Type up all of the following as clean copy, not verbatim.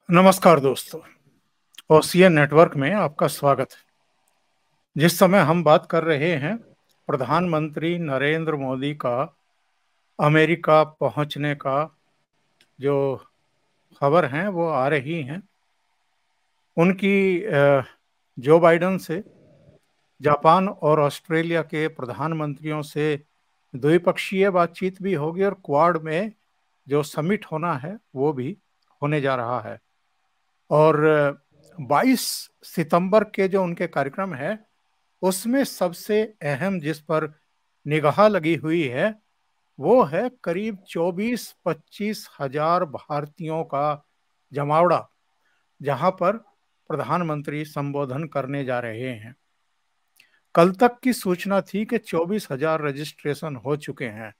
नमस्कार दोस्तों। Ocean network में आपका स्वागत है। जिस समय हम बात कर रहे हैं, प्रधानमंत्री नरेंद्र मोदी का अमेरिका पहुंचने का जो खबर हैं वो आ रही हैं। उनकी जो बाइडेन से, जापान और ऑस्ट्रेलिया के प्रधानमंत्रियों से द्विपक्षीय बातचीत भी होगी और क्वाड में जो समिट होना है वो भी होने जा रहा है। और 22 सितंबर के जो उनके कार्यक्रम है उसमें सबसे अहम जिस पर निगाह लगी हुई है वो है करीब 24-25 हजार भारतीयों का जमावड़ा, जहां पर प्रधानमंत्री संबोधन करने जा रहे हैं। कल तक की सूचना थी कि 24,000 रजिस्ट्रेशन हो चुके हैं।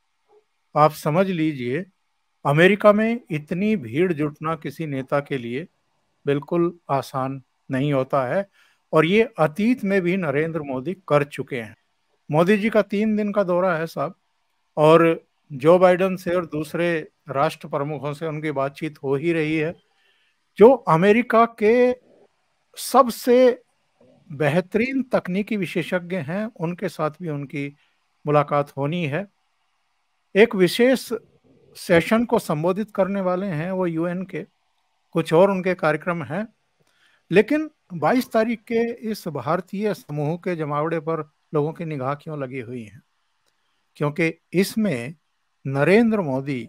आप समझ लीजिए, अमेरिका में इतनी भीड़ जुटना किसी नेता के लिए बिल्कुल आसान नहीं होता है, और ये अतीत में भी नरेंद्र मोदी कर चुके हैं। मोदी जी का 3 दिन का दौरा है साहब, और जो बाइडेन से और दूसरे राष्ट्र प्रमुखों से उनकी बातचीत हो ही रही है। जो अमेरिका के सबसे बेहतरीन तकनीकी विशेषज्ञ हैं उनके साथ भी उनकी मुलाकात होनी है। एक विशेष सेशन को संबोधित करने वाले हैं वो यूएन के, कुछ और उनके कार्यक्रम हैं। लेकिन 22 तारीख के इस भारतीय समूह के जमावड़े पर लोगों की निगाह क्यों लगी हुई है? क्योंकि इसमें नरेंद्र मोदी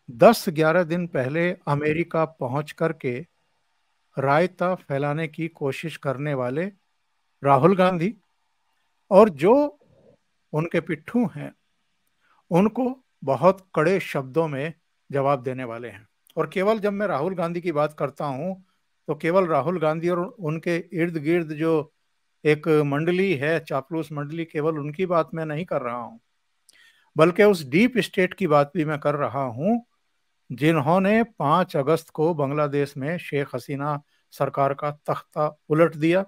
10-11 दिन पहले अमेरिका पहुंच करके रायता फैलाने की कोशिश करने वाले राहुल गांधी और जो उनके पिट्ठू हैं उनको बहुत कड़े शब्दों में जवाब देने वाले हैं। और केवल जब मैं राहुल गांधी की बात करता हूं तो केवल राहुल गांधी और उनके इर्द गिर्द जो एक मंडली है, चापलूस मंडली, केवल उनकी बात मैं नहीं कर रहा हूं, बल्कि उस डीप स्टेट की बात भी मैं कर रहा हूं जिन्होंने 5 अगस्त को बांग्लादेश में शेख हसीना सरकार का तख्ता उलट दिया।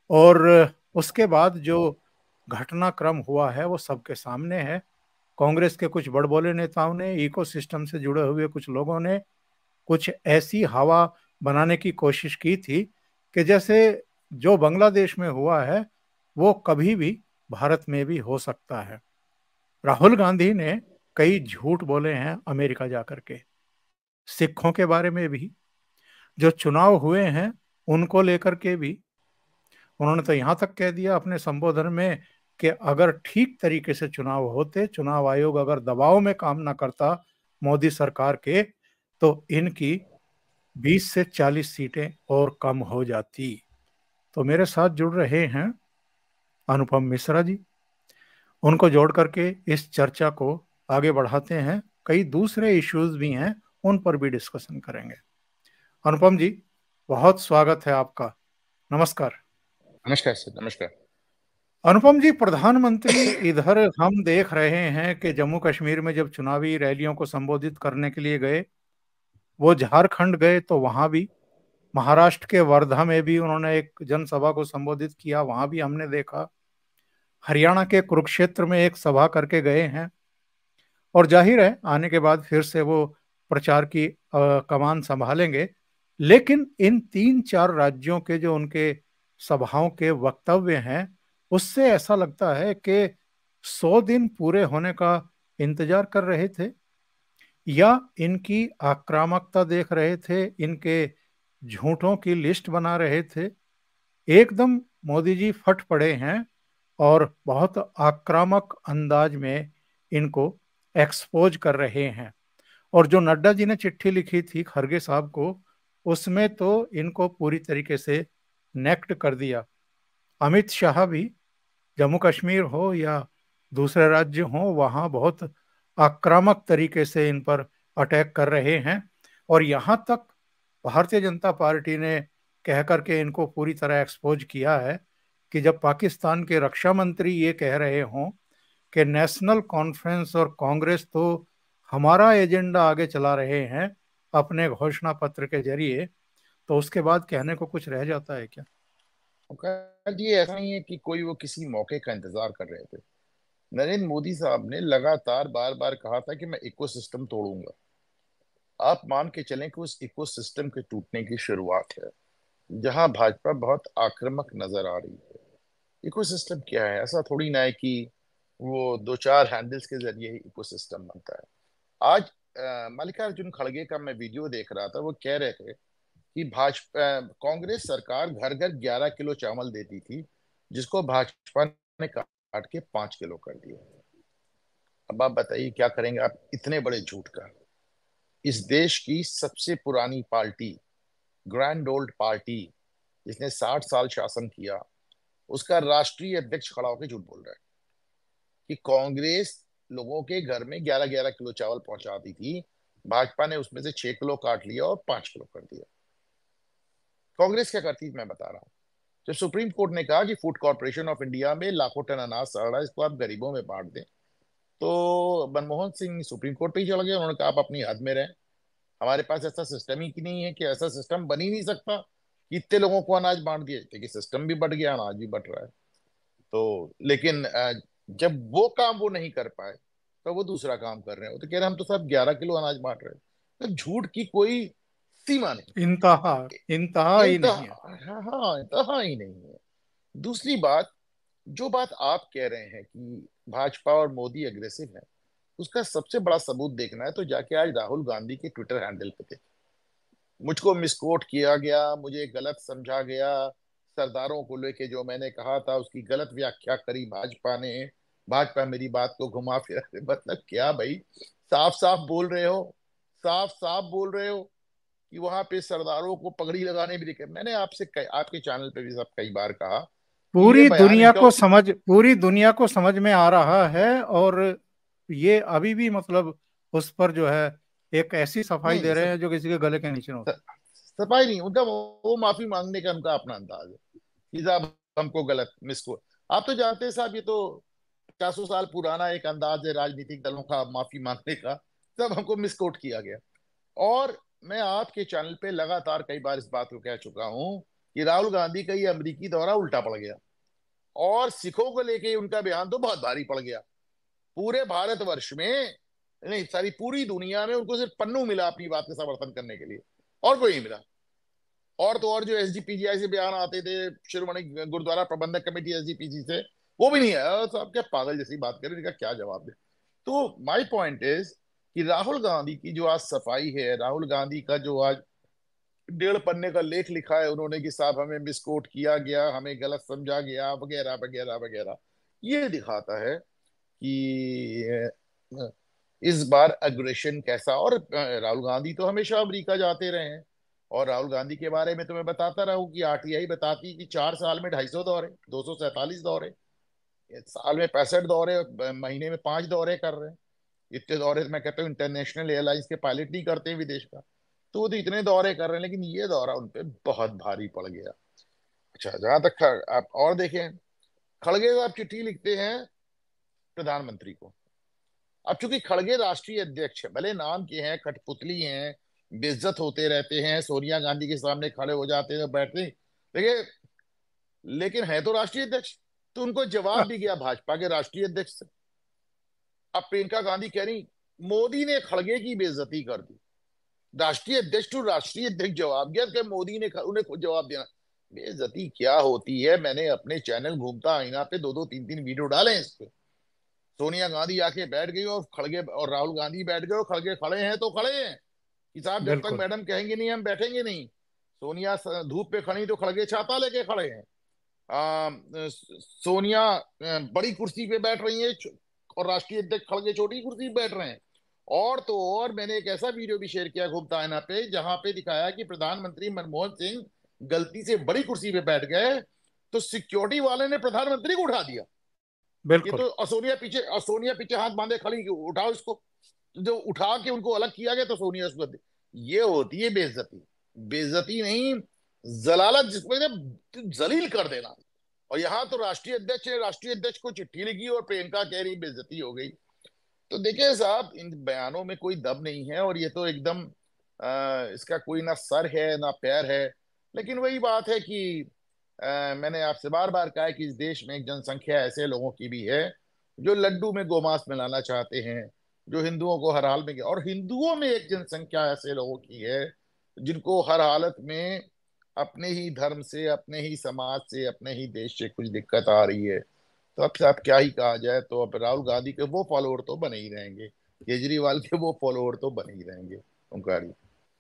और उसके बाद जो घटनाक्रम हुआ है वो सबके सामने है। कांग्रेस के कुछ बड़बोले नेताओं ने, इकोसिस्टम से जुड़े हुए कुछ लोगों ने कुछ ऐसी हवा बनाने की कोशिश की थी कि जैसे जो बांग्लादेश में हुआ है वो कभी भी भारत में भी हो सकता है। राहुल गांधी ने कई झूठ बोले हैं अमेरिका जाकर के, सिखों के बारे में भी, जो चुनाव हुए हैं उनको लेकर के भी। उन्होंने तो यहां तक कह दिया अपने संबोधन में कि अगर ठीक तरीके से चुनाव होते, चुनाव आयोग अगर दबाव में काम ना करता मोदी सरकार के, तो इनकी 20 से 40 सीटें और कम हो जाती। तो मेरे साथ जुड़ रहे हैं अनुपम मिश्रा जी। उनको जोड़ करके इस चर्चा को आगे बढ़ाते हैं। कई दूसरे इश्यूज भी हैं, उन पर भी डिस्कशन करेंगे। अनुपम जी, बहुत स्वागत है आपका। नमस्कार। नमस्कार सर, नमस्कार। अनुपम जी, प्रधानमंत्री इधर हम देख रहे हैं कि जम्मू कश्मीर में जब चुनावी रैलियों को संबोधित करने के लिए गए, वो झारखंड गए तो वहां भी, महाराष्ट्र के वर्धा में भी उन्होंने एक जनसभा को संबोधित किया, वहां भी हमने देखा। हरियाणा के कुरुक्षेत्र में एक सभा करके गए हैं, और जाहिर है आने के बाद फिर से वो प्रचार की कमान संभालेंगे। लेकिन इन 3-4 राज्यों के जो उनके सभाओं के वक्तव्य हैं उससे ऐसा लगता है कि 100 दिन पूरे होने का इंतजार कर रहे थे, या इनकी आक्रामकता देख रहे थे, इनके झूठों की लिस्ट बना रहे थे। एकदम मोदी जी फट पड़े हैं और बहुत आक्रामक अंदाज में इनको एक्सपोज कर रहे हैं। और जो नड्डा जी ने चिट्ठी लिखी थी खरगे साहब को, उसमें तो इनको पूरी तरीके से नेक्ट कर दिया। अमित शाह भी जम्मू कश्मीर हो या दूसरे राज्य हो वहां बहुत आक्रामक तरीके से इन पर अटैक कर रहे हैं। और यहां तक भारतीय जनता पार्टी ने कह करके इनको पूरी तरह एक्सपोज किया है कि जब पाकिस्तान के रक्षा मंत्री ये कह रहे हों कि नेशनल कॉन्फ्रेंस और कांग्रेस तो हमारा एजेंडा आगे चला रहे हैं अपने घोषणा पत्र के जरिए, तो उसके बाद कहने को कुछ रह जाता है क्या? और ये ऐसा नहीं है कि कोई वो किसी मौके का इंतजार कर रहे थे। नरेंद्र मोदी साहब ने लगातार बार बार कहा था कि मैं इकोसिस्टम तोड़ूंगा। आप मान के चलें कि उस इकोसिस्टम के टूटने की शुरुआत है, जहां भाजपा बहुत आक्रामक नजर आ रही है। इकोसिस्टम क्या है? ऐसा थोड़ी ना है कि वो दो चार हैंडल्स के जरिए ही इकोसिस्टम बनता है। आज मल्लिकार्जुन खड़गे का मैं वीडियो देख रहा था, वो कह रहे थे कि भाजपा कांग्रेस सरकार घर घर 11 किलो चावल देती थी, जिसको भाजपा ने काट के 5 किलो कर दिया। अब आप बताइए क्या करेंगे आप इतने बड़े झूठ का? इस देश की सबसे पुरानी पार्टी, ग्रैंड ओल्ड पार्टी, जिसने 60 साल शासन किया, उसका राष्ट्रीय अध्यक्ष खड़ा होकर झूठ बोल रहा है कि कांग्रेस लोगों के घर में 11 11 किलो चावल पहुंचाती थी, भाजपा ने उसमें से 6 किलो काट लिया और 5 किलो कर दिया। कांग्रेस क्या करती मैं बता रहा हूँ। जब सुप्रीम कोर्ट ने कहा कि फूड कॉर्पोरेशन ऑफ इंडिया में लाखों टन अनाज सड़ रहा है, इसको आप गरीबों में बांट दें, तो मनमोहन सिंह सुप्रीम कोर्ट पे ही चला गया। उन्होंने कहा आप अपनी हद में रहें, हमारे पास ऐसा सिस्टम ही कि नहीं है, कि ऐसा सिस्टम बन ही नहीं सकता कि इतने लोगों को अनाज बांट दिया। देखिए सिस्टम भी बढ़ गया, अनाज भी बढ़ रहा है। तो लेकिन जब वो काम वो नहीं कर पाए, तो वो दूसरा काम कर रहे हैं। वो तो कह रहे हैं हम तो सब 11 किलो अनाज बांट रहे हैं। तो झूठ की कोई सीमा नहीं, इंतहा, इंतहा ही नहीं है। इंतहा, हाँ इंतहा ही नहीं है। दूसरी बात, जो बात आप कह रहे हैं कि भाजपा और मोदी अग्रेसिव है, उसका सबसे बड़ा सबूत देखना है तो जाके आज राहुल गांधी के ट्विटर हैंडल पे देखें। मुझको मिसकोट किया गया, मुझे गलत समझा गया, सरदारों को लेके जो मैंने कहा था उसकी गलत व्याख्या करी भाजपा ने, भाजपा मेरी बात को घुमा फिरा मतलब क्या भाई? साफ साफ बोल रहे हो, साफ साफ बोल रहे हो कि वहां पे सरदारों को पगड़ी लगाने भी दिखे। मैंने आपके चैनल पे भी सब कई बार कहा कि ये बयान इनका। पूरी दुनिया को समझ में आ रहा है। और ये अभी भी मतलब उस पर जो है एक ऐसी सफाई नहीं दे रहे हैं जो किसी के गले के नीचे ना स- उतरे। सफाई नहीं उनका, वो माफी मांगने का उनका अपना अंदाज है कि साहब हमको गलत मिसको। आप तो जानते हैं साहब, ये तो 400 साल पुराना एक अंदाज है राजनीतिक दलों का माफी मांगने का। सब हमको मिसकोट किया गया। और मैं आपके चैनल पे लगातार कई बार इस बात को कह चुका हूं कि राहुल गांधी का ये अमेरिकी दौरा उल्टा पड़ गया, और सिखों को लेके उनका बयान तो बहुत भारी पड़ गया। पूरे भारतवर्ष में, नहीं सारी पूरी दुनिया में उनको सिर्फ पन्नू मिला अपनी बात का समर्थन करने के लिए, और कोई नहीं मिला। और तो और जो एसजीपीजीआई से बयान आते थे, शिरोमणि गुरुद्वारा प्रबंधक कमेटी एसजीपीजी से, वो भी नहीं आया। तो आप क्या पागल जैसी बात करें, इनका क्या जवाब दे? तो माय पॉइंट इज कि राहुल गांधी की जो आज सफाई है, राहुल गांधी का जो आज 1.5 पन्ने का लेख लिखा है उन्होंने कि साहब हमें मिसकोट किया गया, हमें गलत समझा गया, वगैरह वगैरह वगैरह, ये दिखाता है कि इस बार अग्रेशन कैसा। और राहुल गांधी तो हमेशा अमेरिका जाते रहे हैं। और राहुल गांधी के बारे में तो मैं बताता रहा हूँ कि आरटीआई बताती कि 4 साल में 250 दौरे, 247 दौरे, साल में 65 दौरे, महीने में 5 दौरे कर रहे हैं। इतने दौरे तो मैं कहता हूँ इंटरनेशनल एयरलाइंस के पायलट नहीं करते विदेश का। तो वो तो इतने दौरे कर रहे हैं, लेकिन ये दौरा उनपे बहुत भारी पड़ गया। अच्छा, जहां तक आप और देखें, खड़गे साहब चिट्ठी लिखते हैं प्रधानमंत्री को। अब चूंकि खड़गे राष्ट्रीय अध्यक्ष है, भले नाम के हैं, कठपुतली हैं, बेइज्जत होते रहते हैं, सोनिया गांधी के सामने खड़े हो जाते हैं, बैठते हैं, लेकिन लेकिन है तो राष्ट्रीय अध्यक्ष। तो उनको जवाब भी गया भाजपा के राष्ट्रीय अध्यक्ष से। अब प्रियंका गांधी कह रही मोदी ने खड़गे की बेइज्जती कर दी। राष्ट्रीय अध्यक्ष टू राष्ट्रीय अध्यक्ष जवाब दिया कि मोदी ने उन्हें खुद जवाब देना। बेइज्जती क्या होती है? मैंने अपने चैनल घूमता आईना पे दो दो तीन तीन वीडियो डाले हैं इस पे। सोनिया गांधी आके बैठ गई और खड़गे, और राहुल गांधी बैठ गए और खड़गे खड़े हैं तो खड़े हैं कि साहब जब तक बिल्कुल। मैडम कहेंगे नहीं हम बैठेंगे नहीं। सोनिया धूप पे खड़ी तो खड़गे छाता लेके खड़े हैं। सोनिया बड़ी कुर्सी पे बैठ रही है, और राष्ट्रीय अध्यक्ष खड़गे छोटी कुर्सी पे बैठ रहे हैं। और तो और मैंने एक ऐसा वीडियो भी शेयर किया घूमता आईना पे, जहां पे दिखाया कि प्रधानमंत्री मनमोहन सिंह गलती से बड़ी कुर्सी पे बैठ गए, तो सिक्योरिटी वाले ने प्रधानमंत्री को उठा दिया। ये बिल्कुल। तो सोनिया पीछे हाथ बांधे खड़ी, उठाओ इसको। जो उठा के उनको अलग किया गया तो सोनिया उसको ये होती है बेइज्जती। बेइज्जती नहीं, जलालत, जिसमें जलील कर देना। और यहाँ तो राष्ट्रीय अध्यक्ष ने राष्ट्रीय अध्यक्ष को चिट्ठी लिखी और प्रियंका कह रही बेइज्जती हो गई। तो देखिए साहब, इन बयानों में कोई दम नहीं है, और ये तो एकदम इसका कोई ना सर है ना पैर है। लेकिन वही बात है कि मैंने आपसे बार बार कहा है कि इस देश में एक जनसंख्या ऐसे लोगों की भी है जो लड्डू में गोमांस मिलाना चाहते हैं, जो हिंदुओं को हर हाल में किया। और हिंदुओं में एक जनसंख्या ऐसे लोगों की है जिनको हर हालत में अपने ही धर्म से, अपने ही समाज से, अपने ही देश से कुछ दिक्कत आ रही है। तो अब क्या ही कहा जाए। तो अब राहुल गांधी के वो फॉलोअर तो बने ही रहेंगे, केजरीवाल के वो फॉलोअर तो बने ही रहेंगे। ओंकारी।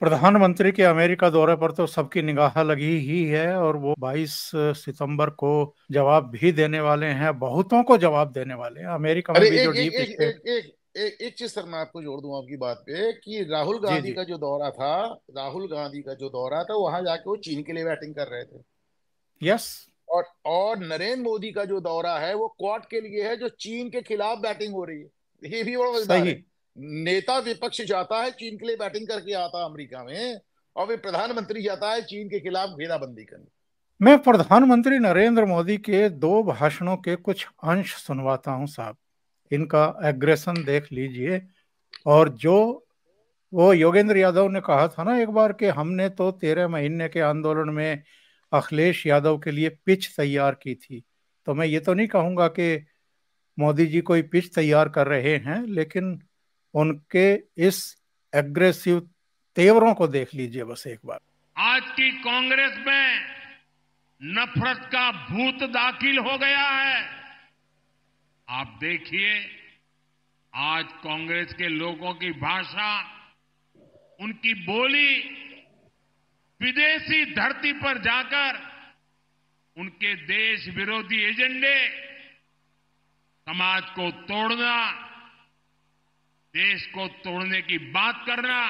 प्रधानमंत्री के अमेरिका दौरे पर तो सबकी निगाह लगी ही है, और वो 22 सितंबर को जवाब भी देने वाले हैं, बहुतों को जवाब देने वाले हैं। अमेरिका में अरे भी जो एक एक डीप एक स्टेट। एक एक एक, एक चीज सर मैं आपको जोड़ दूं आपकी बात पे कि राहुल जी गांधी जी। का जो दौरा था, राहुल गांधी का जो दौरा था, वहां जाके वो चीन के लिए बैटिंग कर रहे थे। यस। और नरेंद्र मोदी का जो दौरा है वो क्वाड के लिए है, जो चीन के खिलाफ बैटिंग हो रही है। ये भी बड़ा मजेदार सही। है। नेता विपक्ष जाता है चीन के लिए बैटिंग करके आता है अमेरिका में, और फिर प्रधानमंत्री जाता है चीन के खिलाफ घेराबंदी करने। मैं प्रधानमंत्री नरेंद्र मोदी के दो भाषणों के कुछ अंश सुनवाता हूं साहब। इनका एग्रेशन देख लीजिए। और जो वो योगेंद्र यादव ने कहा था ना एक बार कि हमने तो 13 महीने के आंदोलन में अखिलेश यादव के लिए पिच तैयार की थी। तो मैं ये तो नहीं कहूंगा कि मोदी जी कोई पिच तैयार कर रहे हैं, लेकिन उनके इस एग्रेसिव तेवरों को देख लीजिए बस एक बार। आज की कांग्रेस में नफरत का भूत दाखिल हो गया है। आप देखिए, आज कांग्रेस के लोगों की भाषा, उनकी बोली विदेशी धरती पर जाकर उनके देश विरोधी एजेंडे, समाज को तोड़ना, देश को तोड़ने की बात करना,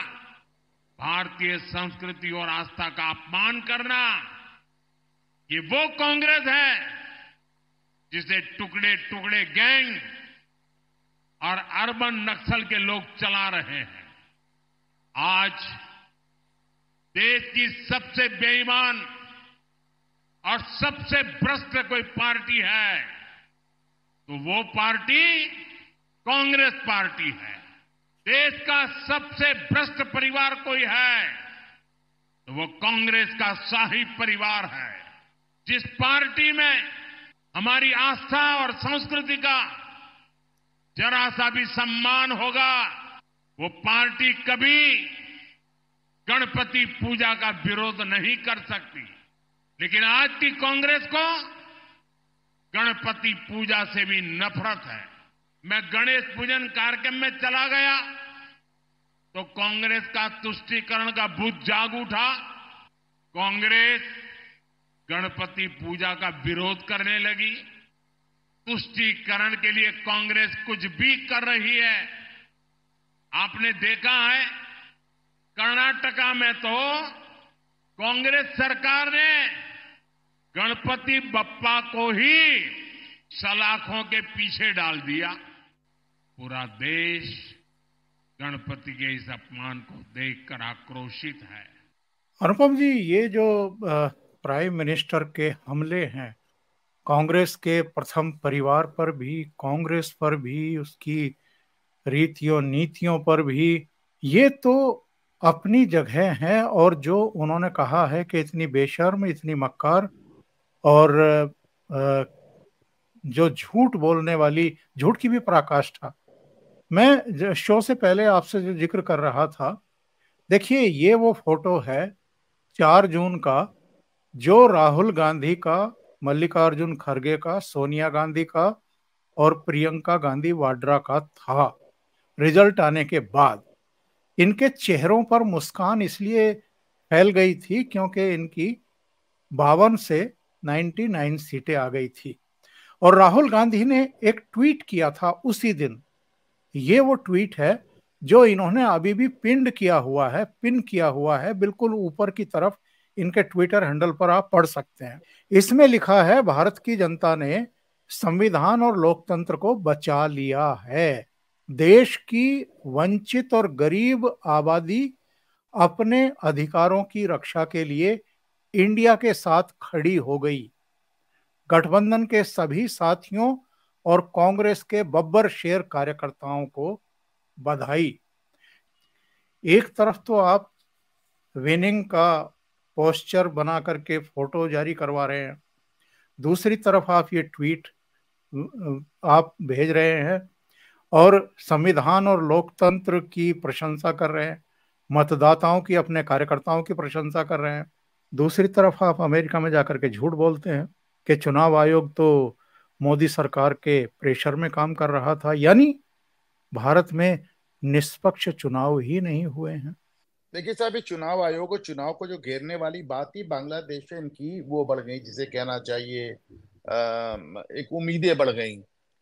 भारतीय संस्कृति और आस्था का अपमान करना, ये वो कांग्रेस है जिसे टुकड़े टुकड़े गैंग और अर्बन नक्सल के लोग चला रहे हैं। आज देश की सबसे बेईमान और सबसे भ्रष्ट कोई पार्टी है तो वो पार्टी कांग्रेस पार्टी है। देश का सबसे भ्रष्ट परिवार कोई है तो वो कांग्रेस का शाही परिवार है। जिस पार्टी में हमारी आस्था और संस्कृति का जरा सा भी सम्मान होगा, वो पार्टी कभी गणपति पूजा का विरोध नहीं कर सकती। लेकिन आज की कांग्रेस को गणपति पूजा से भी नफरत है। मैं गणेश पूजन कार्यक्रम में चला गया तो कांग्रेस का तुष्टीकरण का भूत जाग उठा। कांग्रेस गणपति पूजा का विरोध करने लगी। तुष्टीकरण के लिए कांग्रेस कुछ भी कर रही है। आपने देखा है कर्नाटका में तो कांग्रेस सरकार ने गणपति बप्पा को ही सलाखों के पीछे डाल दिया। पूरा देश गणपति के इस अपमान को देखकर आक्रोशित है। अनुपम जी, ये जो प्राइम मिनिस्टर के हमले हैं कांग्रेस के प्रथम परिवार पर भी, कांग्रेस पर भी, उसकी रीतियों नीतियों पर भी, ये तो अपनी जगह है। और जो उन्होंने कहा है कि इतनी बेशर्म, इतनी मक्कार और जो झूठ बोलने वाली, झूठ की भी पराकाष्ठा। मैं शो से पहले आपसे जो जिक्र कर रहा था, देखिए ये वो फोटो है 4 जून का, जो राहुल गांधी का, मल्लिकार्जुन खड़गे का, सोनिया गांधी का और प्रियंका गांधी वाड्रा का था। रिजल्ट आने के बाद इनके चेहरों पर मुस्कान इसलिए फैल गई थी क्योंकि इनकी 52 से 99 सीटें आ गई थी। और राहुल गांधी ने एक ट्वीट किया था उसी दिन। ये वो ट्वीट है जो इन्होंने अभी भी पिन किया हुआ है बिल्कुल ऊपर की तरफ। इनके ट्विटर हैंडल पर आप पढ़ सकते हैं। इसमें लिखा है, भारत की जनता ने संविधान और लोकतंत्र को बचा लिया है। देश की वंचित और गरीब आबादी अपने अधिकारों की रक्षा के लिए इंडिया के साथ खड़ी हो गई। गठबंधन के सभी साथियों और कांग्रेस के बब्बर शेर कार्यकर्ताओं को बधाई। एक तरफ तो आप विनिंग का पोस्चर बना करके फोटो जारी करवा रहे हैं, दूसरी तरफ आप ये ट्वीट आप भेज रहे हैं। और संविधान और लोकतंत्र की प्रशंसा कर रहे हैं, मतदाताओं की, अपने कार्यकर्ताओं की प्रशंसा कर रहे हैं। दूसरी तरफ आप अमेरिका में जाकर के झूठ बोलते हैं कि चुनाव आयोग तो मोदी सरकार के प्रेशर में काम कर रहा था, यानी भारत में निष्पक्ष चुनाव ही नहीं हुए हैं। देखिए साहब, ये चुनाव आयोग और चुनाव को जो घेरने वाली बात ही बांग्लादेश से इनकी वो बढ़ गई, जिसे कहना चाहिए एक उम्मीदें बढ़ गई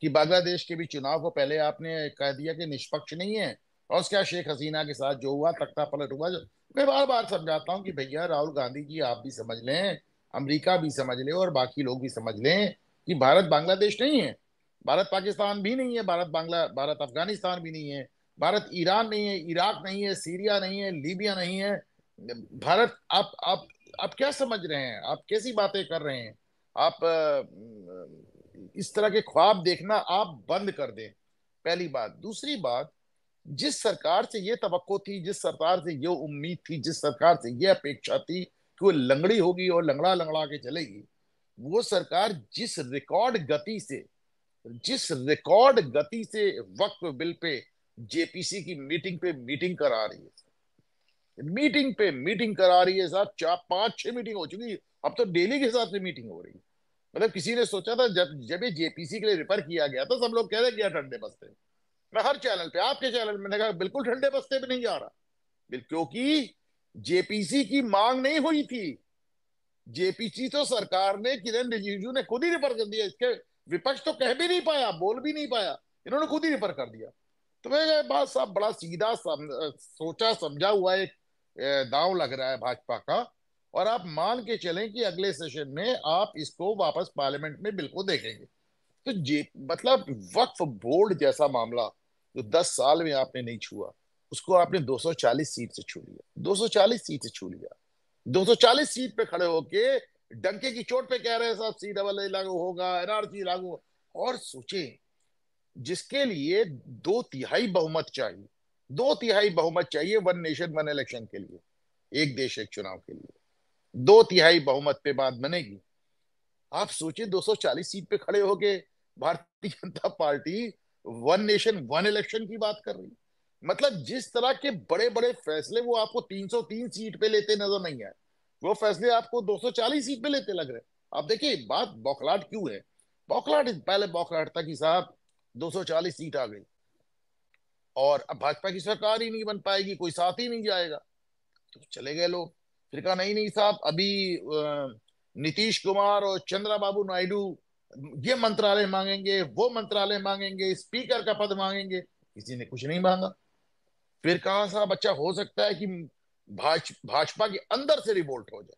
कि बांग्लादेश के भी चुनाव को पहले आपने कह दिया कि निष्पक्ष नहीं है, और उसके बाद शेख हसीना के साथ जो हुआ, तख्ता पलट हुआ। मैं बार बार समझाता हूँ कि भैया राहुल गांधी जी आप भी समझ लें, अमेरिका भी समझ ले, और बाकी लोग भी समझ लें कि भारत बांग्लादेश नहीं है, भारत पाकिस्तान भी नहीं है, भारत अफगानिस्तान भी नहीं है, भारत ईरान नहीं है, इराक नहीं है, सीरिया नहीं है, लीबिया नहीं है। भारत आप क्या समझ रहे हैं? आप कैसी बातें कर रहे हैं? आप इस तरह के ख्वाब देखना आप बंद कर दें, पहली बात। दूसरी बात, जिस सरकार से ये तवक्को थी, जिस सरकार से ये उम्मीद थी, जिस सरकार से ये अपेक्षा थी कि वो लंगड़ी होगी और लंगड़ा लंगड़ा के चलेगी, वो सरकार जिस रिकॉर्ड गति से वक्फ बिल पे जेपीसी की मीटिंग पे मीटिंग करा रही है, मीटिंग पे मीटिंग करा रही है साहब, 4 5 6 मीटिंग हो चुकी है, अब तो डेली के हिसाब से मीटिंग हो रही है। मतलब किसी ने सोचा था, जब ये जेपीसी के लिए रेफर किया गया तो सब लोग कह रहे कि ठंडे बस्ते। मैं हर चैनल पे, आपके चैनल में, मैंने कहा बिल्कुल ठंडे बस्ते पे नहीं जा रहा, क्योंकि जेपीसी की मांग नहीं हुई थी। जेपीसी तो सरकार ने, किरण रिजिजू ने खुद ही रेफर कर दिया, इसके विपक्ष तो कह भी नहीं पाया, बोल भी नहीं पाया, इन्होंने खुद ही रेफर कर दिया। तो मैं बात साहब बड़ा सीधा सोचा समझा हुआ एक दांव लग रहा है भाजपा का, और आप मान के चलें कि अगले सेशन में आप इसको वापस पार्लियामेंट में बिल को देखेंगे। तो जे मतलब वक्फ बोर्ड जैसा मामला जो 10 साल में आपने नहीं छुआ, उसको आपने 240 सीट से छू लिया, 240 सीट से छू लिया। 240 सीट पे खड़े होके डंके की चोट पे कह रहे हैं साहब सी डबल ए लागू होगा, एनआरसी लागू होगा। और सोचे, जिसके लिए 2/3 बहुमत चाहिए, 2/3 बहुमत चाहिए वन नेशन वन इलेक्शन के लिए, एक देश एक चुनाव के लिए 2/3 बहुमत पे बात बनेगी। आप सोचिए 240 सीट पे खड़े होके Bharatiya Janata party one nation one election की बात कर रही। मतलब जिस तरह के बड़े बड़े फैसले वो आपको 303 सीट पे लेते नजर नहीं आए, वो फैसले आपको 240 सीट पे लेते लग रहे। आप देखिए बात बौखलाहट क्यों है। बौखलाहट पहले बौखलाहट था कि साहब 240 सीट आ गई और अब भाजपा की सरकार ही नहीं बन पाएगी, कोई साथ ही नहीं जाएगा, तो चले गए लोग। फिर कहा नहीं नहीं साहब, अभी नीतीश कुमार और चंद्रबाबू नायडू ये मंत्रालय मांगेंगे, वो मंत्रालय मांगेंगे, स्पीकर का पद मांगेंगे, किसी ने कुछ नहीं मांगा। फिर कहा साहब अच्छा हो सकता है कि भाजपा के अंदर से रिवोल्ट हो जाए,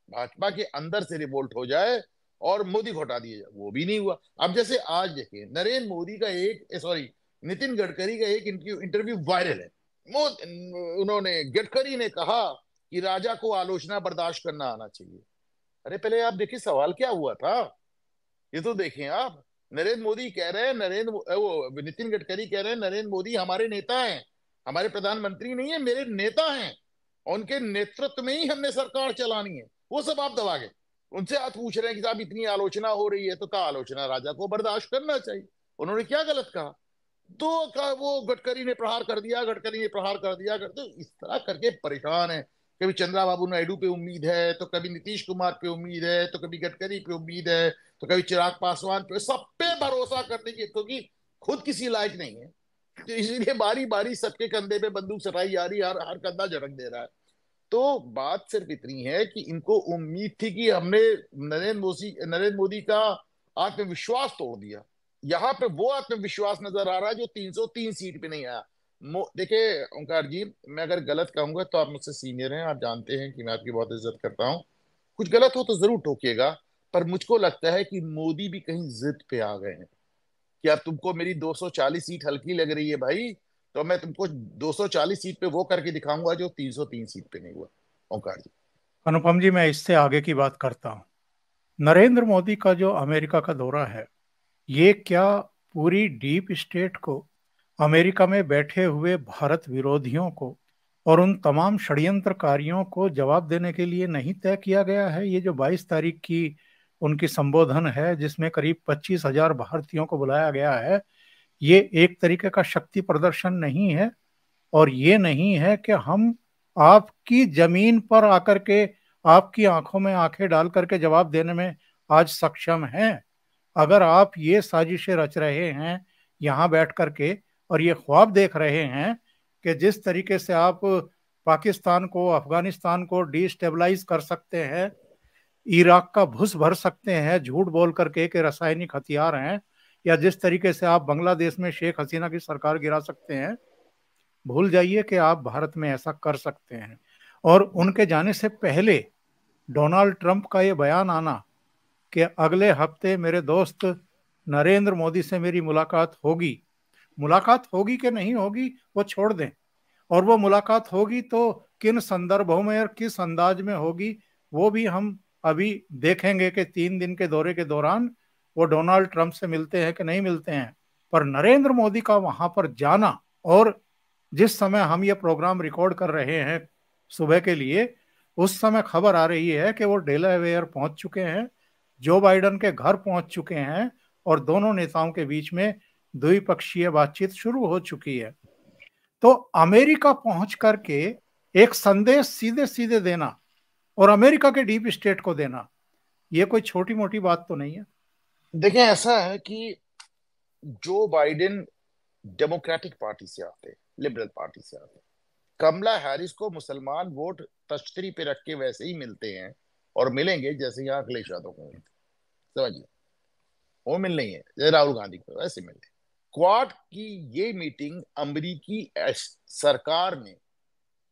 भाजपा के अंदर से रिवोल्ट हो जाए और मोदी को हटा दिया जाए, वो भी नहीं हुआ। अब जैसे आज देखिए नरेंद्र मोदी का नितिन गडकरी का एक इंटरव्यू वायरल है। उन्होंने, गडकरी ने कहा कि राजा को आलोचना बर्दाश्त करना आना चाहिए। अरे पहले आप देखिए सवाल क्या हुआ था, ये तो देखें आप। नरेंद्र मोदी कह रहे हैं, नितिन गडकरी कह रहे हैं नरेंद्र मोदी हमारे नेता हैं, हमारे प्रधानमंत्री नहीं है, मेरे नेता हैं, उनके नेतृत्व में ही हमने सरकार चलानी है। वो सब आप दबा गए। उनसे आप पूछ रहे हैं कि साहब इतनी आलोचना हो रही है, तो क्या आलोचना राजा को बर्दाश्त करना चाहिए, उन्होंने क्या गलत कहा? तो का वो गडकरी ने प्रहार कर दिया, गडकरी ने प्रहार कर दिया, तो इस तरह करके परेशान है। कभी चंद्रबाबू नायडू पे उम्मीद है, तो कभी नीतीश कुमार पे उम्मीद है, तो कभी गडकरी पे उम्मीद है, तो कभी चिराग पासवान पे, सब पे भरोसा करने की, क्योंकि खुद किसी लायक नहीं है, तो इसीलिए बारी बारी सबके कंधे पे बंदूक सटाई जा रही है, हर कंधा झटक दे रहा है। तो बात सिर्फ इतनी है कि इनको उम्मीद थी कि हमने नरेंद्र मोदी का आत्मविश्वास तोड़ दिया। यहाँ पे वो आत्मविश्वास नजर आ रहा है जो 303 सीट पे नहीं आया। देखिए ओंकार जी, मैं अगर गलत कहूंगा तो आप मुझसे सीनियर हैं, आप जानते हैं कि मैं आपकी बहुत इज्जत करता हूँ, कुछ गलत हो तो जरूर टोकिएगा। पर मुझको लगता है कि मोदी भी कहीं जिद पे आ गए हैं कि अब तुमको मेरी 240 सीट हल्की लग रही है भाई, तो मैं तुमको 240 सीट पे वो करके दिखाऊंगा जो 303 सीट पे नहीं हुआ। ओंकार जी। अनुपम जी, मैं इससे आगे की बात करता हूँ। नरेंद्र मोदी का जो अमेरिका का दौरा है, ये क्या पूरी डीप स्टेट को, अमेरिका में बैठे हुए भारत विरोधियों को और उन तमाम षड्यंत्रकारियों को जवाब देने के लिए नहीं तय किया गया है? ये जो 22 तारीख की उनकी संबोधन है, जिसमें करीब 25,000 भारतीयों को बुलाया गया है, ये एक तरीके का शक्ति प्रदर्शन नहीं है, और ये नहीं है कि हम आपकी जमीन पर आकर के आपकी आंखों में आंखें डाल करके जवाब देने में आज सक्षम हैं। अगर आप ये साजिशें रच रहे हैं यहाँ बैठ करके, और ये ख्वाब देख रहे हैं कि जिस तरीके से आप पाकिस्तान को, अफगानिस्तान को डिस्टेबलाइज कर सकते हैं, इराक का भुस भर सकते हैं झूठ बोल करके कि रासायनिक हथियार हैं, या जिस तरीके से आप बांग्लादेश में शेख हसीना की सरकार गिरा सकते हैं, भूल जाइए कि आप भारत में ऐसा कर सकते हैं। और उनके जाने से पहले डोनाल्ड ट्रंप का ये बयान आना कि अगले हफ्ते मेरे दोस्त नरेंद्र मोदी से मेरी मुलाकात होगी कि नहीं होगी वो छोड़ दें, और वो मुलाकात होगी तो किन संदर्भों में और किस अंदाज में होगी वो भी हम अभी देखेंगे कि 3 दिन के दौरे के दौरान वो डोनाल्ड ट्रंप से मिलते हैं कि नहीं मिलते हैं। पर नरेंद्र मोदी का वहां पर जाना, और जिस समय हम ये प्रोग्राम रिकॉर्ड कर रहे हैं सुबह के लिए, उस समय खबर आ रही है कि वो डेलावेयर पहुंच चुके हैं, जो बाइडन के घर पहुंच चुके हैं, और दोनों नेताओं के बीच में द्विपक्षीय बातचीत शुरू हो चुकी है। तो अमेरिका पहुंच करके एक संदेश सीधे सीधे देना और अमेरिका के डीप स्टेट को देना, ये कोई छोटी मोटी बात तो नहीं है। देखिए, ऐसा है कि जो बाइडेन डेमोक्रेटिक पार्टी से आते हैं, लिबरल पार्टी से आते हैं, कमला हैरिस को मुसलमान वोट तश्तरी पे रख के वैसे ही मिलते हैं और मिलेंगे जैसे यहाँ अखिलेश यादव को मिलते, समझिए, वो मिल नहीं है जैसे राहुल गांधी को वैसे मिलते। क्वाड की ये मीटिंग अमेरिकी सरकार ने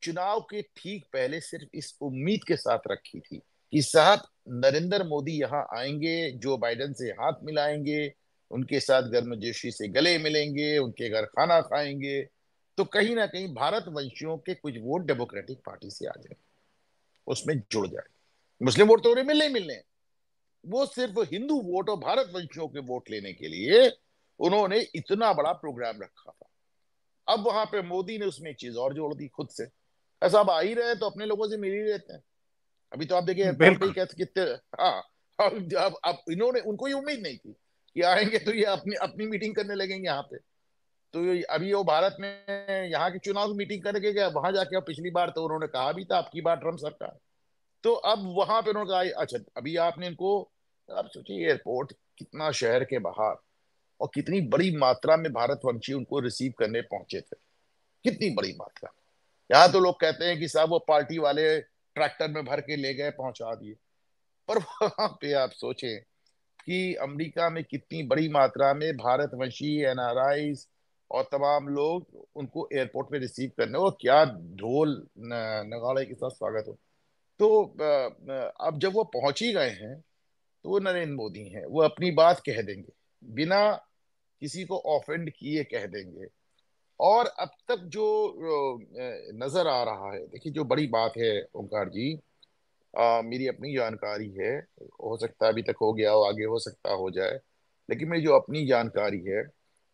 चुनाव के ठीक पहले सिर्फ इस उम्मीद के साथ रखी थी कि साहब नरेंद्र मोदी यहाँ आएंगे, जो बाइडेन से हाथ मिलाएंगे, उनके साथ गर्मजोशी से गले मिलेंगे, उनके घर खाना खाएंगे, तो कहीं ना कहीं भारत वंशियों के कुछ वोट डेमोक्रेटिक पार्टी से आ जाए, उसमें जुड़ जाए। मुस्लिम वोट तो उन्हें मिलने ही मिलने हैं, वो सिर्फ हिंदू वोट और भारत वंशियों के वोट लेने के लिए उन्होंने इतना बड़ा प्रोग्राम रखा था। अब वहां पे मोदी ने उसमें एक चीज और जोड़ दी खुद से, ऐसा अब आ ही रहे तो अपने लोगों से मिल ही रहते हैं। अभी तो आप देखिए एयरपोर्ट पे ही कहते कितने, हाँ, अब इन्होंने, उनको ये उम्मीद नहीं थी कि आएंगे तो ये अपनी अपनी मीटिंग करने लगेंगे यहाँ पे। तो अभी वो भारत में यहाँ की चुनाव की मीटिंग करके गया, वहां जाके पिछली बार तो उन्होंने कहा भी था आपकी बार ट्रम्प सरकार, तो अब वहां पे उन्होंने कहा अच्छा अभी आपने इनको, आप सोचिए एयरपोर्ट कितना शहर के बाहर, और कितनी बड़ी मात्रा में भारतवंशी उनको रिसीव करने पहुंचे थे, कितनी बड़ी मात्रा। यहाँ तो लोग कहते हैं कि साहब वो पार्टी वाले ट्रैक्टर में भर के ले गए, पहुंचा दिए, पर वहां पे आप सोचें कि अमेरिका में कितनी बड़ी मात्रा में भारतवंशी एनआरआईज और तमाम लोग उनको एयरपोर्ट में रिसीव करने, और क्या ढोल नगाड़े के साथ स्वागत हो। तो अब जब वो पहुंच ही गए हैं तो वो नरेंद्र मोदी हैं, वो अपनी बात कह देंगे, बिना किसी को ऑफेंड किए कह देंगे। और अब तक जो नजर आ रहा है, देखिए जो बड़ी बात है ओंकार जी, मेरी अपनी जानकारी है, हो सकता है अभी तक हो गया हो, आगे हो सकता हो जाए, लेकिन मेरी जो अपनी जानकारी है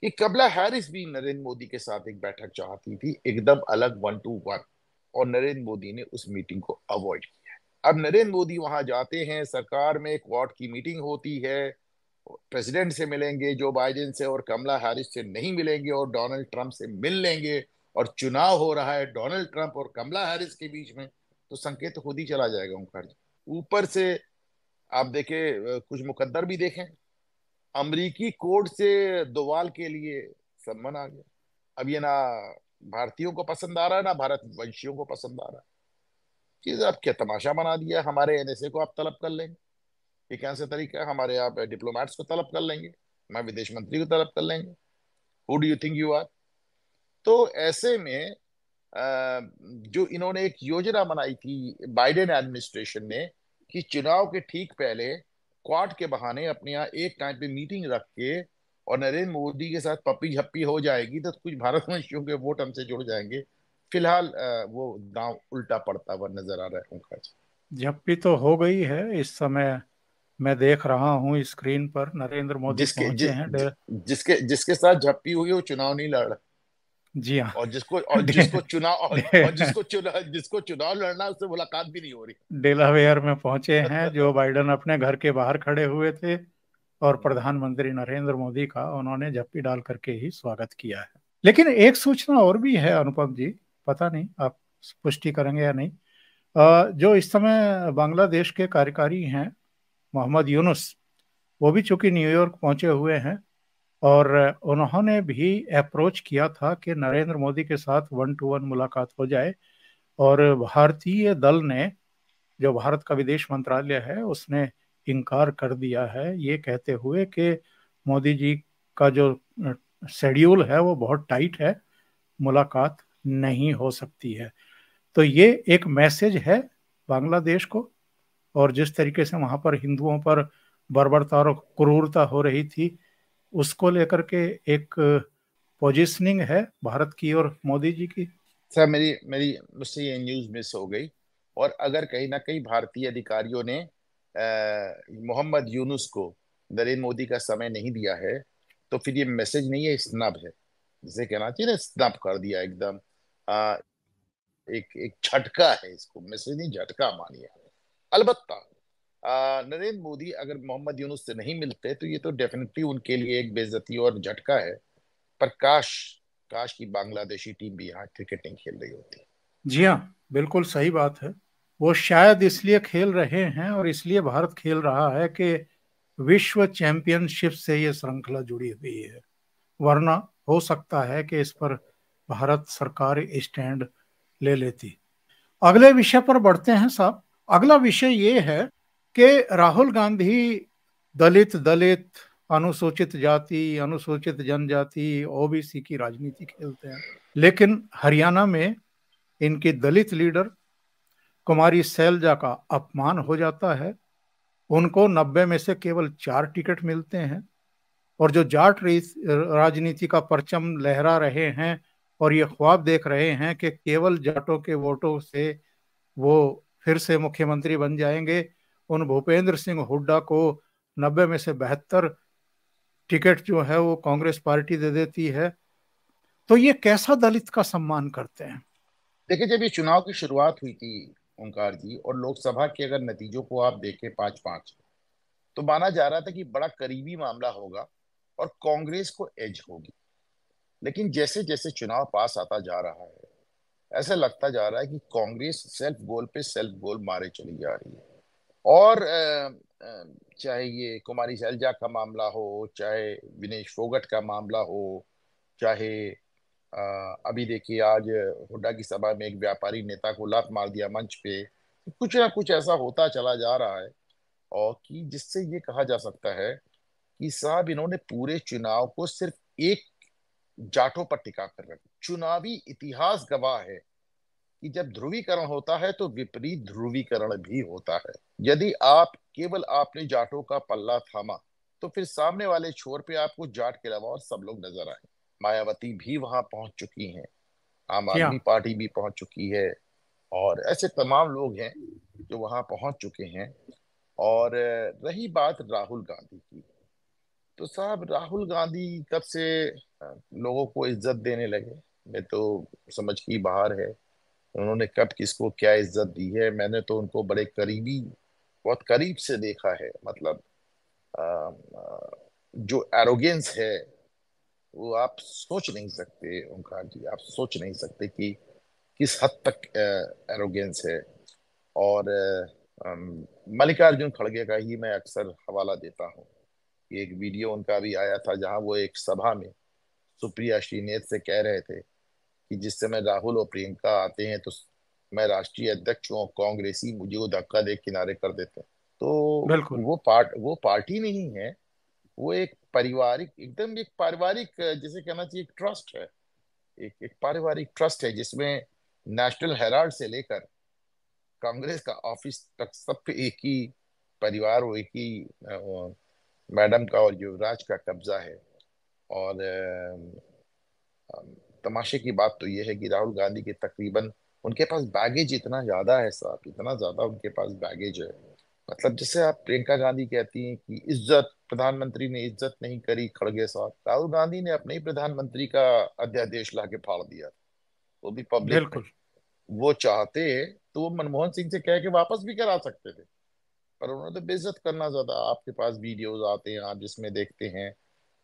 कि कमला हैरिस भी नरेंद्र मोदी के साथ एक बैठक चाहती थी, एकदम अलग 1-to-1, और नरेंद्र मोदी ने उस मीटिंग को अवॉइड किया। अब नरेंद्र मोदी वहां जाते हैं, सरकार में क्वाड की मीटिंग होती है, प्रेसिडेंट से मिलेंगे जो बाइडेन से, और कमला हैरिस से नहीं मिलेंगे और डोनाल्ड ट्रंप से मिल लेंगे, और चुनाव हो रहा है डोनाल्ड ट्रंप और कमला हैरिस के बीच में, तो संकेत तो खुद ही चला जाएगा ओंकार जी। ऊपर से आप देखें, कुछ मुकद्दर भी देखें, अमरीकी कोर्ट से दोवाल के लिए सम्मन आ गया। अब ये ना भारतीयों को पसंद आ रहा है ना भारत वंशियों को पसंद आ रहा है, चीज आप क्या तमाशा बना दिया। हमारे एनएसए को आप तलब कर लेंगे, ये कौन सा तरीका है, हमारे आप डिप्लोमेट्स को तलब कर लेंगे, हमारे विदेश मंत्री को तलब कर लेंगे, who do you think you are. तो ऐसे में जो इन्होंने एक योजना बनाई थी बाइडेन एडमिनिस्ट्रेशन ने कि चुनाव के ठीक पहले क्वाड के बहाने अपने यहाँ एक टाइम पे मीटिंग रख के और नरेंद्र मोदी के साथ पप्पी झप्पी हो जाएगी तो कुछ भारतवंशियों के वोट हमसे जुड़ जाएंगे। फिलहाल वो दांव उल्टा पड़ता हुआ नजर आ रहा है उनका। झप्पी तो हो गई है, इस समय मैं देख रहा हूँ स्क्रीन पर नरेंद्र मोदी जिसके पहुंचे हैं जिसके जिसके साथ झप्पी हुई वो चुनाव नहीं लड़ रहा, जी हाँ। और जिसको चुनाव जिसको चुनाव लड़ना उससे मुलाकात भी नहीं हो रही। डेलावेयर में पहुंचे हैं जो बाइडन अपने घर के बाहर खड़े हुए थे, और प्रधानमंत्री नरेंद्र मोदी का उन्होंने झप्पी डाल करके ही स्वागत किया है। लेकिन एक सूचना और भी है अनुपम जी, पता नहीं आप पुष्टि करेंगे या नहीं। जो इस समय बांग्लादेश के कार्यकारी हैं मोहम्मद यूनुस, वो भी चूंकि न्यूयॉर्क पहुंचे हुए हैं और उन्होंने भी अप्रोच किया था कि नरेंद्र मोदी के साथ 1-to-1 मुलाकात हो जाए। और भारतीय दल ने, जो भारत का विदेश मंत्रालय है, उसने इनकार कर दिया है, ये कहते हुए कि मोदी जी का जो शेड्यूल है वो बहुत टाइट है, मुलाकात नहीं हो सकती है। तो ये एक मैसेज है बांग्लादेश को, और जिस तरीके से वहां पर हिंदुओं पर बर्बरता और क्रूरता हो रही थी, उसको लेकर के एक पोजिशनिंग है भारत की और मोदी जी की। सर, मेरी मेरी मुझसे ये न्यूज मिस हो गई। और अगर कहीं ना कहीं भारतीय अधिकारियों ने मोहम्मद यूनुस को नरेंद्र मोदी का समय नहीं दिया है, तो फिर ये मैसेज नहीं है, स्नब है, जिसे कहना चाहिए ना, स्नब कर दिया एकदम। अ, एक एक झटका है, इसको मैसेज नहीं झटका मानिए। अलबत्ता नरेंद्र मोदी अगर मोहम्मद यूनुस से नहीं मिलते तो ये तो डेफिनेटली उनके लिए एक बेइज्जती और झटका है। पर काश, काश की बांग्लादेशी टीम भी यहाँ क्रिकेट नहीं खेल रही होती। जी हाँ, बिल्कुल सही बात है। वो शायद इसलिए खेल रहे हैं और इसलिए भारत खेल रहा है कि विश्व चैंपियनशिप से ये श्रृंखला जुड़ी हुई है, वरना हो सकता है कि इस पर भारत सरकार स्टैंड ले लेती। अगले विषय पर बढ़ते हैं साहब। अगला विषय ये है कि राहुल गांधी दलित दलित, अनुसूचित जाति, अनुसूचित जनजाति, ओबीसी की राजनीति खेलते हैं, लेकिन हरियाणा में इनकी दलित लीडर कुमारी सैलजा का अपमान हो जाता है। उनको 90 में से केवल 4 टिकट मिलते हैं, और जो जाट राजनीति का परचम लहरा रहे हैं और ये ख्वाब देख रहे हैं कि केवल जाटों के वोटों से वो फिर से मुख्यमंत्री बन जाएंगे, उन भूपेंद्र सिंह हुड्डा को 90 में से 72 टिकट जो है वो कांग्रेस पार्टी दे देती है। तो ये कैसा दलित का सम्मान करते हैं? देखिए, जब ये चुनाव की शुरुआत हुई थी ओंकार जी, और लोकसभा के अगर नतीजों को आप देखें 5-5, तो माना जा रहा था कि बड़ा करीबी मामला होगा और कांग्रेस को एज होगी। लेकिन जैसे जैसे चुनाव पास आता जा रहा है, ऐसा लगता जा रहा है कि कांग्रेस सेल्फ गोल पे सेल्फ गोल मारे चली जा रही है। और चाहे ये कुमारी शैलजा का मामला हो, चाहे विनेश फोगट का मामला हो, चाहे अभी देखिए आज हुड्डा की सभा में एक व्यापारी नेता को लात मार दिया मंच पे, कुछ ना कुछ ऐसा होता चला जा रहा है। और कि जिससे ये कहा जा सकता है कि साहब इन्होंने पूरे चुनाव को सिर्फ एक जाटों पर टिका कर रखा। चुनावी इतिहास गवाह है कि जब ध्रुवीकरण होता है तो विपरीत ध्रुवीकरण भी होता है। यदि आप केवल आपने जाटों का पल्ला थामा, तो फिर सामने वाले छोर पे आपको जाट के अलावा और सब लोग नजर आए। मायावती भी वहां पहुंच चुकी हैं, आम क्या? आदमी पार्टी भी पहुंच चुकी है, और ऐसे तमाम लोग हैं जो वहां पहुंच चुके हैं। और रही बात राहुल गांधी की, तो साहब राहुल गांधी कब से लोगों को इज्जत देने लगे, मैं तो समझ की बाहर है। उन्होंने कब किसको क्या इज्जत दी है? मैंने तो उनको बड़े करीबी, बहुत करीब से देखा है। मतलब जो एरोगेंस है वो आप सोच नहीं सकते ओंकार जी, आप सोच नहीं सकते कि किस हद तक एरोगेंस है। और मल्लिकार्जुन खड़गे का ही मैं अक्सर हवाला देता हूँ। एक वीडियो उनका भी आया था जहां वो एक सभा में सुप्रिया श्रीनेत से कह रहे थे कि जिस समय राहुल और प्रियंका आते हैं तो मैं राष्ट्रीय अध्यक्ष हूँ, कांग्रेसी मुझे वो धक्का दे किनारे कर देते हैं। तो बिल्कुल। वो पार्टी नहीं है, वो एक पारिवारिक, एकदम एक पारिवारिक, जिसे कहना चाहिए एक ट्रस्ट है। एक पारिवारिक ट्रस्ट है जिसमें नेशनल हेराल्ड से लेकर कांग्रेस का ऑफिस तक सब पे एक ही परिवार और एक ही मैडम का और युवराज का कब्जा है। और तमाशे की बात तो ये है कि राहुल गांधी के तकरीबन, उनके पास बैगेज इतना ज्यादा है साहब, इतना ज्यादा उनके पास बैगेज है। मतलब जैसे आप प्रियंका गांधी कहती हैं कि इज्जत, प्रधानमंत्री ने इज्जत नहीं करी खड़गे साहब, राहुल गांधी ने अपने ही प्रधानमंत्री का अध्यादेश लाके फाड़ दिया, वो भी पब्लिक में। बिल्कुल। वो चाहते तो वो मनमोहन सिंह से कह के वापस भी करा सकते थे, पर उन्होंने तो बेइज्जत करना ज्यादा। आपके पास वीडियोज आते हैं आप जिसमें देखते हैं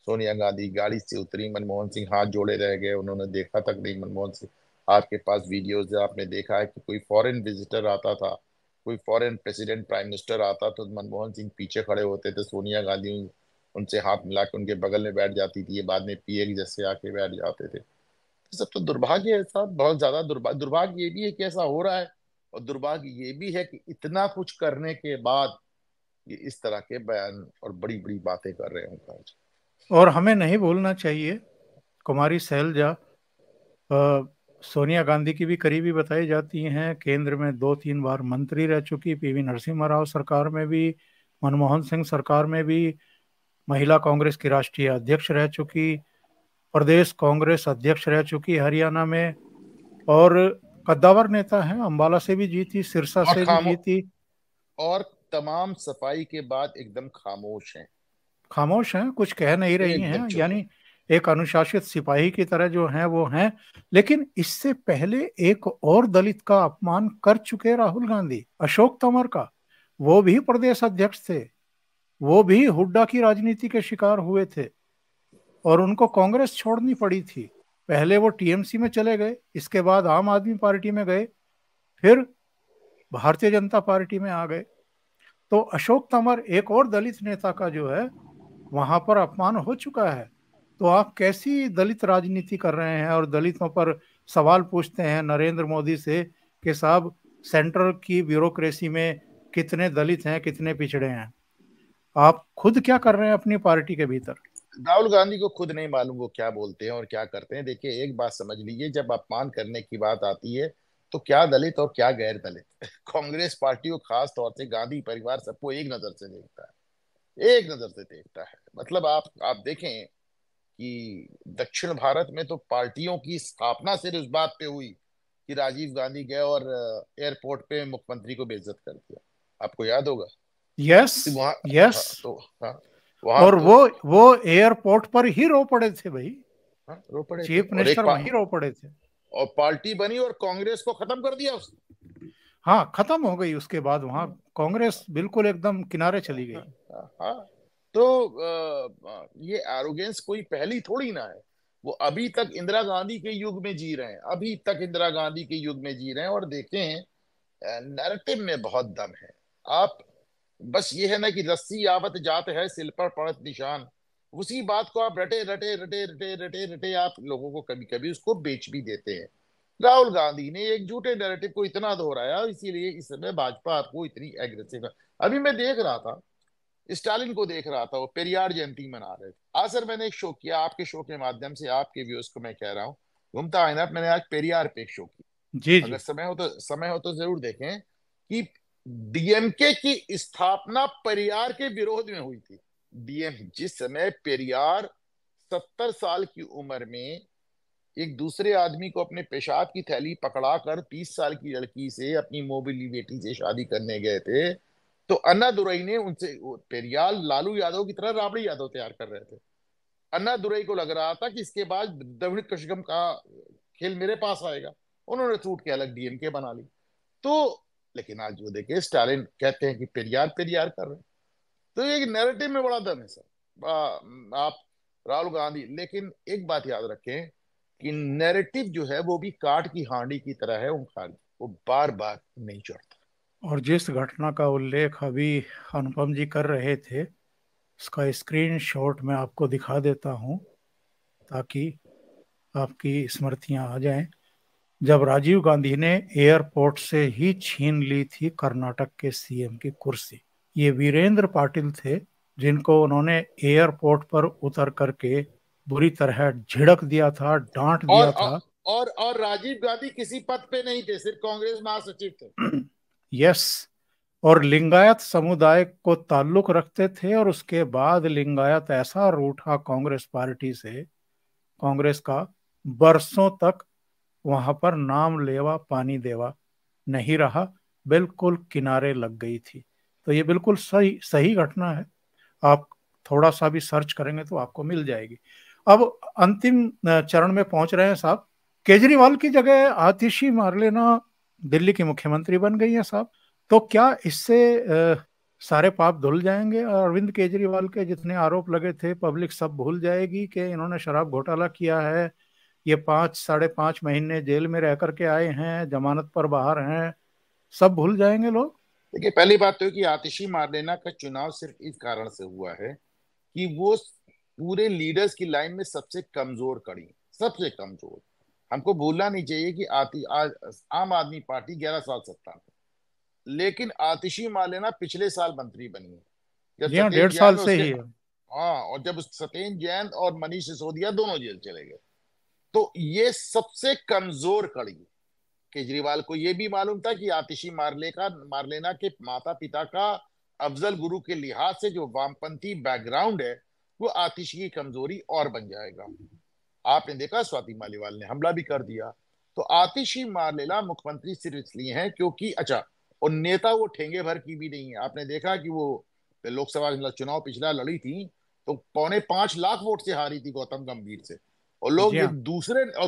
सोनिया गांधी गाड़ी से उतरी, मनमोहन सिंह हाथ जोड़े रह गए, उन्होंने देखा तक नहीं मनमोहन सिंह। आपके पास वीडियोज है, आपने देखा है कि कोई फॉरेन विजिटर आता था, कोई फॉरेन प्रेसिडेंट प्राइम मिनिस्टर आता तो मनमोहन सिंह पीछे खड़े होते थे, सोनिया गांधी उनसे हाथ मिला के उनके बगल में बैठ जाती थी, ये बाद में पीए की जैसे आके बैठ जाते थे। ये सब तो दुर्भाग्य है साहब, बहुत ज्यादा दुर्भाग्य ये भी है कि ऐसा हो रहा है, और दुर्भाग्य ये भी है कि इतना कुछ करने के बाद ये इस तरह के बयान और बड़ी बड़ी बातें कर रहे हैं उनका। और हमें नहीं भूलना चाहिए, कुमारी सैलजा सोनिया गांधी की भी करीबी बताई जाती हैं, केंद्र में 2-3 बार मंत्री रह चुकी, पीवी नरसिम्हा राव सरकार में भी, मनमोहन सिंह सरकार में भी महिला कांग्रेस की राष्ट्रीय अध्यक्ष रह चुकी, प्रदेश कांग्रेस अध्यक्ष रह चुकी हरियाणा में, और कद्दावर नेता है, अंबाला से भी जीती, सिरसा और से भी खामो जीती। और तमाम सफाई के बाद एकदम खामोश हैं, खामोश हैं, कुछ कह नहीं रही एकदम हैं, चुप है। यानी एक अनुशासित सिपाही की तरह जो हैं वो हैं। लेकिन इससे पहले एक और दलित का अपमान कर चुके राहुल गांधी, अशोक तंवर का। वो भी प्रदेश अध्यक्ष थे, वो भी हुड्डा की राजनीति के शिकार हुए थे, और उनको कांग्रेस छोड़नी पड़ी थी। पहले वो टीएमसी में चले गए, इसके बाद आम आदमी पार्टी में गए, फिर भारतीय जनता पार्टी में आ गए। तो अशोक तंवर एक और दलित नेता का जो है वहां पर अपमान हो चुका है। तो आप कैसी दलित राजनीति कर रहे हैं और दलितों पर सवाल पूछते हैं नरेंद्र मोदी से कि साहब सेंट्रल की ब्यूरोक्रेसी में कितने दलित हैं, कितने पिछड़े हैं। आप खुद क्या कर रहे हैं अपनी पार्टी के भीतर? राहुल गांधी को खुद नहीं मालूम वो क्या बोलते हैं और क्या करते हैं। देखिए एक बात समझ लीजिए, जब अपमान करने की बात आती है तो क्या दलित और क्या गैर दलित कांग्रेस पार्टी को खास तौर से गांधी परिवार सबको एक नजर से देखता है, एक नजर से देखता है। मतलब आप देखें कि दक्षिण भारत में तो पार्टियों की स्थापना सिर्फ इस बात पे हुई कि राजीव गांधी गए और एयरपोर्ट पे मुख्यमंत्री को बेइज्जत कर दिया, आपको याद होगा। यस, तो वहां, यस। हाँ, तो हाँ, वहां और तो वो एयरपोर्ट पर ही रो पड़े थे भाई, हाँ, रो पड़े थे। चीफ मिनिस्टर वहीं रो पड़े थे। और पार्टी बनी और कांग्रेस को खत्म कर दिया उसने। हाँ, खत्म हो गई उसके बाद वहां हम्म, कांग्रेस बिल्कुल एकदम किनारे चली हाँ, गई। हाँ, हाँ। तो ये एरोगेंस कोई पहली थोड़ी ना है। वो अभी तक इंदिरा गांधी के युग में जी रहे हैं, अभी तक इंदिरा गांधी के युग में जी रहे हैं। और देखें नैरेटिव में बहुत दम है। आप बस ये है ना कि रस्सी आवत जात है सिल पर पड़त निशान, उसी बात को आप रटे रटे रटे रटे रटे रटे आप लोगों को कभी कभी उसको बेच भी देते हैं। राहुल गांधी ने एक झूठे नैरेटिव को इतना दोहराया, इसीलिए इस समय भाजपा आपको इतनी एग्रेसिव है। अभी मैं देख रहा था, स्टालिन को देख रहा था, वो पेरियार जयंती मना रहे थे। आज सर मैंने एक शो किया, आपके शो के माध्यम से आपके व्यूअर्स को मैं कह रहा हूँ, घूमता आईना, मैंने आज पेरियार पे एक शो जी किया। अगर जी। समय हो तो जरूर देखें कि डीएमके की स्थापना पेरियार के विरोध में हुई थी। जिस समय पेरियार 70 साल की उम्र में एक दूसरे आदमी को अपने पेशाब की थैली पकड़ाकर 30 साल की लड़की से, अपनी मोबिली बेटी से शादी करने गए थे, तो अन्ना दुरई ने उनसे, पेरियार लालू यादव की तरह राबड़ी यादव तैयार कर रहे थे। अन्ना दुरई को लग रहा था कि इसके बाद द्रविड़ कशगम का खेल मेरे पास आएगा, उन्होंने टूट के अलग डीएमके बना ली। तो लेकिन आज वो देखिए स्टालिन कहते हैं कि पेरियार पेरियार कर रहे हैं। तो ये नैरेटिव में बड़ा दम है सर। आप राहुल गांधी, लेकिन एक बात याद रखें कि नैरेटिव जो है वो भी काठ की हांडी की तरह है, ओंकार, वो बार बार नहीं चढ़ता। और जिस घटना का उल्लेख अभी अनुपम जी कर रहे थे, उसका स्क्रीनशॉट मैं आपको दिखा देता हूं ताकि आपकी स्मृतियां आ जाएं। जब राजीव गांधी ने एयरपोर्ट से ही छीन ली थी कर्नाटक के सीएम की कुर्सी, ये वीरेंद्र पाटिल थे जिनको उन्होंने एयरपोर्ट पर उतर करके बुरी तरह झिड़क दिया था, डांट और दिया था। और राजीव गांधी किसी पद पे नहीं थे, सिर्फ कांग्रेस महासचिव थे। यस। और लिंगायत समुदाय को ताल्लुक रखते थे, और उसके बाद लिंगायत ऐसा रूठा कांग्रेस पार्टी से, कांग्रेस का बरसों तक वहां पर नाम लेवा पानी देवा नहीं रहा, बिल्कुल किनारे लग गई थी। तो ये बिल्कुल सही सही घटना है, आप थोड़ा सा भी सर्च करेंगे तो आपको मिल जाएगी। अब अंतिम चरण में पहुंच रहे हैं साहब। केजरीवाल की जगह आतिशी मार्लेना दिल्ली की मुख्यमंत्री बन गई है साहब। तो क्या इससे सारे पाप धुल जाएंगे और अरविंद केजरीवाल के जितने आरोप लगे थे पब्लिक सब भूल जाएगी कि इन्होंने शराब घोटाला किया है। ये 5 साढ़े 5 महीने जेल में रह करके आए हैं, जमानत पर बाहर हैं, सब भूल जाएंगे लोग। देखिए, पहली बात तो है कि आतिशी मारलेना का चुनाव सिर्फ इस कारण से हुआ है कि वो पूरे लीडर्स की लाइन में सबसे कमजोर कड़ी, सबसे कमजोर। हमको भूलना नहीं चाहिए कि आम आदमी पार्टी 11 साल सत्ता में, लेकिन आतिशी मारलेना पिछले साल मंत्री बनी है जब जी हाँ, सत्येंद्र 1.5 साल जैन से उसके, ही है। हाँ, और जब सत्येंद्र जैन और मनीष सिसोदिया दोनों जेल चले गए, तो ये सबसे कमजोर कड़ी। केजरीवाल को यह भी मालूम था कि आतिशी मारलेना के माता पिता का अफजल गुरु के लिहाज से जो वामपंथी बैकग्राउंड है, वो आतिशी की कमजोरी और बन जाएगा। आपने देखा स्वाति मालीवाल ने हमला भी कर दिया। तो आतिशी मारलेना मुख्यमंत्री सिर्फ इसलिए हैं क्योंकि, अच्छा, और नेता वो ठेंगे भर की भी नहीं है। आपने देखा कि वो लोकसभा चुनाव पिछला लड़ी थी तो 4.25 लाख वोट से हारी थी गौतम गंभीर से, और लोग जी ये हाँ।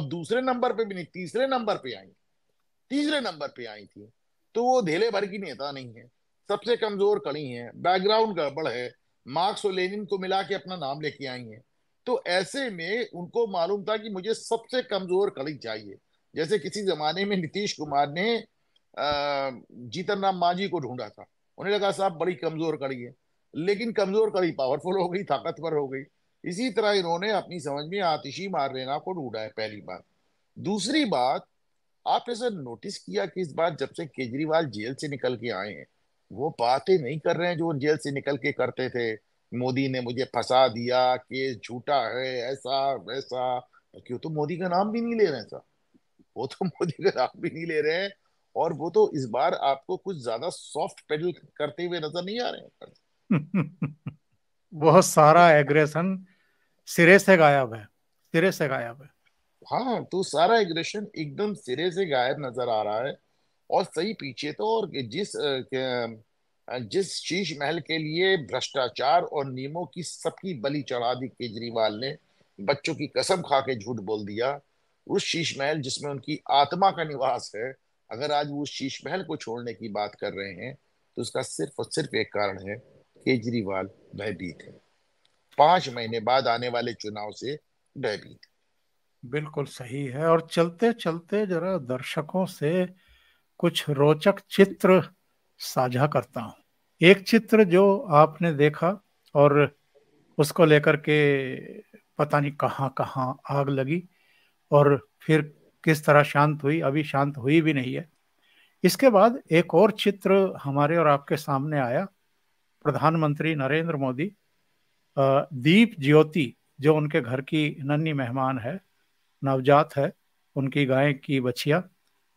दूसरे नंबर पे भी नहीं, तीसरे नंबर पे आई थी। तो वो धेले भर की नेता नहीं है, सबसे कमजोर कड़ी है, बैकग्राउंड गड़बड़ है, मार्क्स और लेनिन को मिला के अपना नाम लेके आई है। तो ऐसे में उनको मालूम था कि मुझे सबसे कमजोर कड़ी चाहिए। जैसे किसी जमाने में नीतीश कुमार ने जीतन राम मांझी को ढूंढा था, उन्हें लगा साहब बड़ी कमजोर कड़ी है, लेकिन कमजोर कड़ी पावरफुल हो गई, ताकतवर हो गई। इसी तरह इन्होंने अपनी समझ में आतिशी मारलेना को ढूंढा है, पहली बात। दूसरी बात, आपने सर नोटिस किया कि इस बार जब से केजरीवाल जेल से निकल के आए हैं, वो बातें नहीं कर रहे हैं जो जेल से निकल के करते थे। मोदी ने मुझे फंसा दिया, केस झूठा है, ऐसा वैसा। क्यों, तो मोदी का नाम भी नहीं ले रहे हैं सर, वो तो मोदी का नाम भी नहीं ले रहे हैं। और वो तो इस बार आपको कुछ ज्यादा सॉफ्ट पेडल करते हुए नजर नहीं आ रहे हैं। बहुत सारा एग्रेशन सिरे से गायब है, सिरे से गायब है। हाँ, तो सारा एग्रेशन एकदम सिरे से गायब नजर आ रहा है। और सही पीछे तो, और जिस शीश महल के लिए भ्रष्टाचार और नियमों की सबकी बलि चढ़ा दी केजरीवाल ने, बच्चों की कसम खा के झूठ बोल दिया, उस शीश महल जिसमें उनकी आत्मा का निवास है, अगर आज वो शीश महल को छोड़ने की बात कर रहे हैं, तो उसका सिर्फ और सिर्फ एक कारण है, केजरीवाल भयभीत है। 5 महीने बाद आने वाले चुनाव से भयभीत। बिल्कुल सही है। और चलते चलते जरा दर्शकों से कुछ रोचक चित्र साझा करता हूँ। एक चित्र जो आपने देखा और उसको लेकर के पता नहीं कहाँ कहाँ आग लगी और फिर किस तरह शांत हुई, अभी शांत हुई भी नहीं है। इसके बाद एक और चित्र हमारे और आपके सामने आया। प्रधानमंत्री नरेंद्र मोदी दीप ज्योति, जो उनके घर की नन्ही मेहमान है, नवजात है, उनकी गाय की बछिया,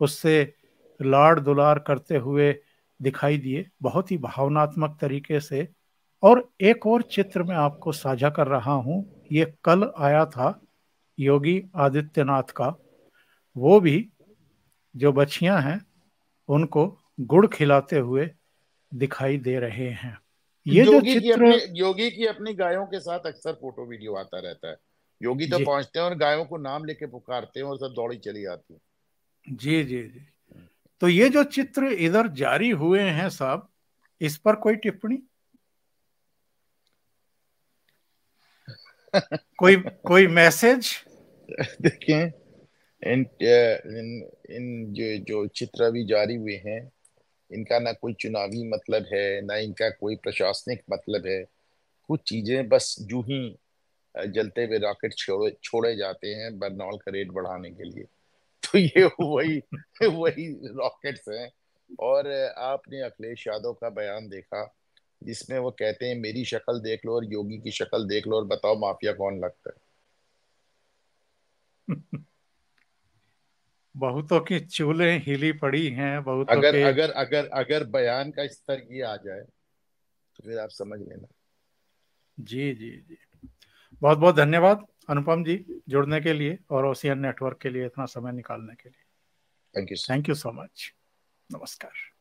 उससे लाड़ दुलार करते हुए दिखाई दिए, बहुत ही भावनात्मक तरीके से। और एक और चित्र मैं आपको साझा कर रहा हूं, ये कल आया था योगी आदित्यनाथ का। वो भी जो बछियां हैं उनको गुड़ खिलाते हुए दिखाई दे रहे हैं। ये जो चित्र, योगी की अपनी गायों के साथ अक्सर फोटो वीडियो आता रहता है। योगी तो जी पहुंचते हैं और गायों को नाम लेके पुकारते हैं और सब दौड़ी चली आती जी जी जी, तो ये जो चित्र इधर जारी हुए हैं साहब, इस पर कोई टिप्पणी, है। कोई कोई मैसेज? देखिए, इन जो चित्र अभी जारी हुए हैं, इनका ना कोई चुनावी मतलब है, ना इनका कोई प्रशासनिक मतलब है। कुछ चीजें बस यूं ही जलते हुए रॉकेट छोड़े जाते हैं बरनॉल का रेट बढ़ाने के लिए। तो ये वही वही रॉकेट्स हैं। और आपने अखिलेश यादव का बयान देखा, जिसमें वो कहते हैं मेरी शक्ल देख लो और योगी की शक्ल देख लो और बताओ माफिया कौन लगता है। बहुतों की चूल्हें हिली पड़ी हैं, बहुतों अगर के। अगर अगर अगर बयान का स्तर ये आ जाए तो फिर आप समझ लेना। जी जी जी, बहुत बहुत धन्यवाद अनुपम जी, जुड़ने के लिए और ओशियन नेटवर्क के लिए इतना समय निकालने के लिए। Thank you. Thank you so much. नमस्कार।